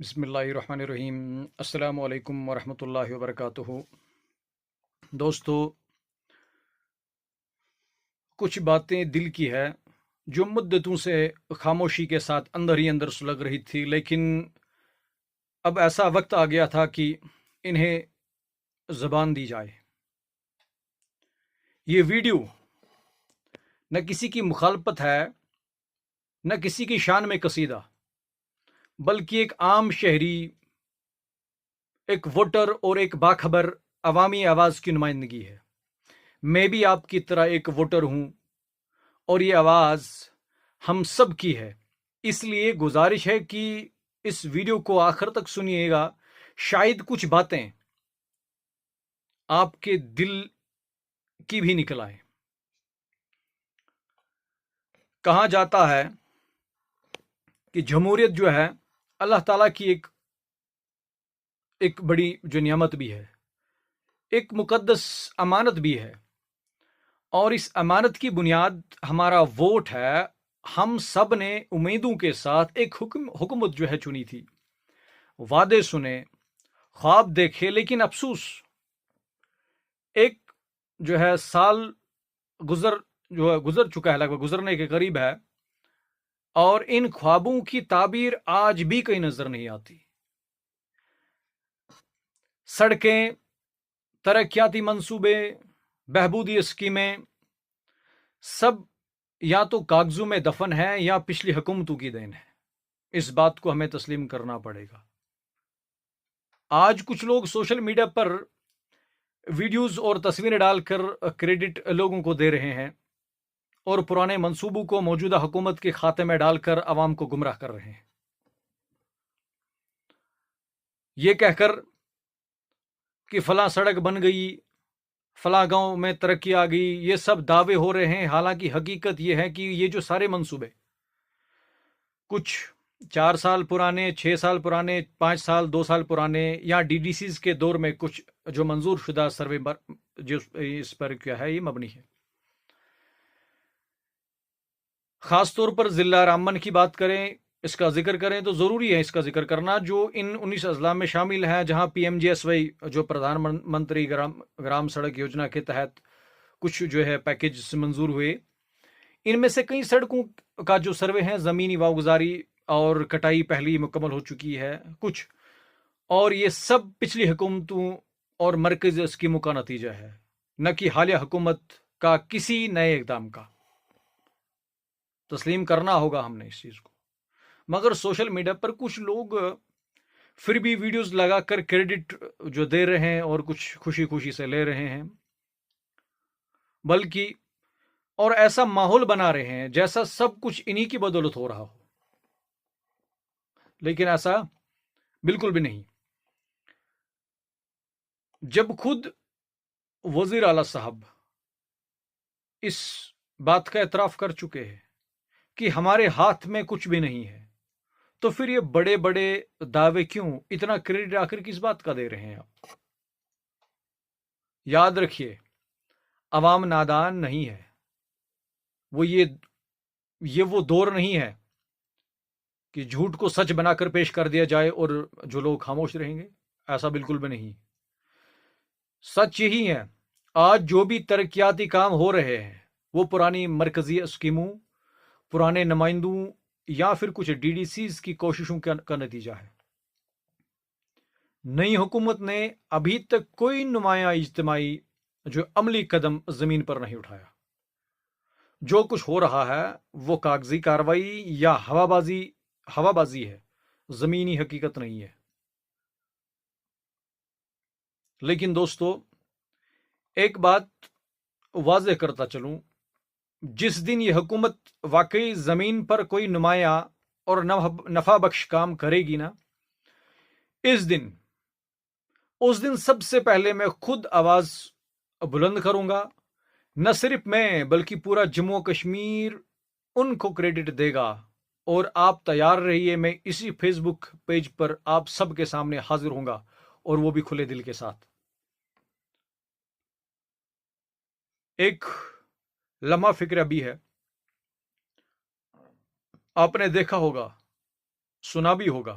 بسم اللہ الرحمن الرحیم۔ السلام علیکم ورحمۃ اللہ وبرکاتہ۔ دوستو، کچھ باتیں دل کی ہے جو مدتوں سے خاموشی کے ساتھ اندر ہی اندر سلگ رہی تھی، لیکن اب ایسا وقت آ گیا تھا کہ انہیں زبان دی جائے۔ یہ ویڈیو نہ کسی کی مخالفت ہے، نہ کسی کی شان میں قصیدہ، بلکہ ایک عام شہری، ایک ووٹر اور ایک باخبر عوامی آواز کی نمائندگی ہے۔ میں بھی آپ کی طرح ایک ووٹر ہوں اور یہ آواز ہم سب کی ہے، اس لیے گزارش ہے کہ اس ویڈیو کو آخر تک سنیے گا، شاید کچھ باتیں آپ کے دل کی بھی نکل آئیں۔ کہا جاتا ہے کہ جمہوریت جو ہے اللہ تعالیٰ کی ایک بڑی جو نعمت بھی ہے، ایک مقدس امانت بھی ہے، اور اس امانت کی بنیاد ہمارا ووٹ ہے۔ ہم سب نے امیدوں کے ساتھ ایک حکومت جو ہے چنی تھی، وعدے سنے، خواب دیکھے، لیکن افسوس ایک جو ہے سال گزر چکا ہے، لگ بھگ گزرنے کے قریب ہے، اور ان خوابوں کی تعبیر آج بھی کہیں نظر نہیں آتی۔ سڑکیں، ترقیاتی منصوبے، بہبودی اسکیمیں سب یا تو کاغذوں میں دفن ہے یا پچھلی حکومتوں کی دین ہے۔ اس بات کو ہمیں تسلیم کرنا پڑے گا۔ آج کچھ لوگ سوشل میڈیا پر ویڈیوز اور تصویریں ڈال کر کریڈٹ لوگوں کو دے رہے ہیں اور پرانے منصوبوں کو موجودہ حکومت کے کھاتے میں ڈال کر عوام کو گمراہ کر رہے ہیں، یہ کہہ کر کہ فلاں سڑک بن گئی، فلاں گاؤں میں ترقی آ گئی۔ یہ سب دعوے ہو رہے ہیں، حالانکہ حقیقت یہ ہے کہ یہ جو سارے منصوبے کچھ 4 سال پرانے، 6 سال پرانے، 5 سال 2 سال پرانے، یا ڈی ڈی سیز کے دور میں کچھ جو منظور شدہ سروے جو اس پر کیا ہے، یہ مبنی ہے۔ خاص طور پر ضلع رامبن کی بات کریں، اس کا ذکر کریں تو ضروری ہے اس کا ذکر کرنا، جو ان 19 اضلاع میں شامل ہیں جہاں P M G S Y جو پردھان منتری گرام سڑک یوجنا کے تحت کچھ جو ہے پیکج منظور ہوئے۔ ان میں سے کئی سڑکوں کا جو سروے ہیں، زمینی واگزاری اور کٹائی پہلی مکمل ہو چکی ہے کچھ، اور یہ سب پچھلی حکومتوں اور مرکزی اسکیموں کا نتیجہ ہے، نہ کہ حالیہ حکومت کا کسی نئے اقدام کا۔ تسلیم کرنا ہوگا ہم نے اس چیز کو، مگر سوشل میڈیا پر کچھ لوگ پھر بھی ویڈیوز لگا کر کریڈٹ جو دے رہے ہیں اور کچھ خوشی خوشی سے لے رہے ہیں، بلکہ اور ایسا ماحول بنا رہے ہیں جیسا سب کچھ انہی کی بدولت ہو رہا ہو، لیکن ایسا بالکل بھی نہیں۔ جب خود وزیر اعلیٰ صاحب اس بات کا اعتراف کر چکے ہیں کہ ہمارے ہاتھ میں کچھ بھی نہیں ہے، تو پھر یہ بڑے بڑے دعوے کیوں؟ اتنا کریڈٹ آخر کس بات کا دے رہے ہیں آپ؟ یاد رکھیے، عوام نادان نہیں ہے، وہ دور نہیں ہے کہ جھوٹ کو سچ بنا کر پیش کر دیا جائے اور جو لوگ خاموش رہیں گے، ایسا بالکل بھی نہیں۔ سچ یہی ہے، آج جو بھی ترقیاتی کام ہو رہے ہیں وہ پرانی مرکزی اسکیموں، پرانے نمائندوں یا پھر کچھ ڈی ڈی سیز کی کوششوں کا نتیجہ ہے۔ نئی حکومت نے ابھی تک کوئی نمایاں اجتماعی جو عملی قدم زمین پر نہیں اٹھایا۔ جو کچھ ہو رہا ہے وہ کاغذی کارروائی یا ہوا بازی ہے، زمینی حقیقت نہیں ہے۔ لیکن دوستو، ایک بات واضح کرتا چلوں، جس دن یہ حکومت واقعی زمین پر کوئی نمایاں اور نفع بخش کام کرے گی نا، اس دن سب سے پہلے میں خود آواز بلند کروں گا۔ نہ صرف میں بلکہ پورا جموں و کشمیر ان کو کریڈٹ دے گا، اور آپ تیار رہیے، میں اسی فیس بک پیج پر آپ سب کے سامنے حاضر ہوں گا، اور وہ بھی کھلے دل کے ساتھ۔ ایک لمحہ فکر بھی ہے، آپ نے دیکھا ہوگا، سنا بھی ہوگا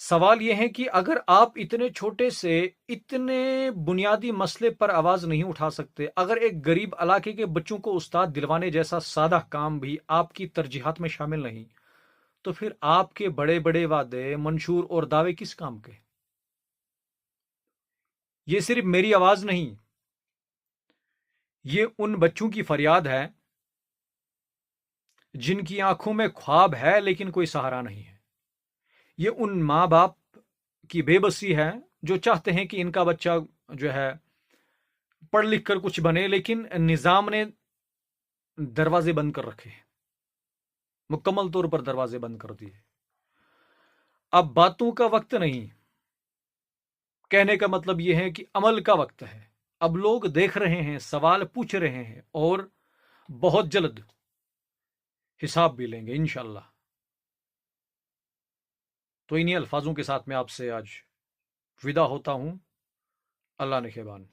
سوال یہ ہے کہ اگر آپ اتنے چھوٹے سے اتنے بنیادی مسئلے پر آواز نہیں اٹھا سکتے، اگر ایک غریب علاقے کے بچوں کو استاد دلوانے جیسا سادہ کام بھی آپ کی ترجیحات میں شامل نہیں، تو پھر آپ کے بڑے بڑے وعدے، منشور اور دعوے کس کام کے؟ یہ صرف میری آواز نہیں، یہ ان بچوں کی فریاد ہے جن کی آنکھوں میں خواب ہے لیکن کوئی سہارا نہیں ہے۔ یہ ان ماں باپ کی بے بسی ہے جو چاہتے ہیں کہ ان کا بچہ جو ہے پڑھ لکھ کر کچھ بنے، لیکن نظام نے دروازے بند کر رکھے ہیں، مکمل طور پر دروازے بند کر دیے۔ اب باتوں کا وقت نہیں، کہنے کا مطلب یہ ہے کہ عمل کا وقت ہے۔ اب لوگ دیکھ رہے ہیں، سوال پوچھ رہے ہیں، اور بہت جلد حساب بھی لیں گے انشاءاللہ۔ تو انہی الفاظوں کے ساتھ میں آپ سے آج ودا ہوتا ہوں۔ اللہ نگہبان۔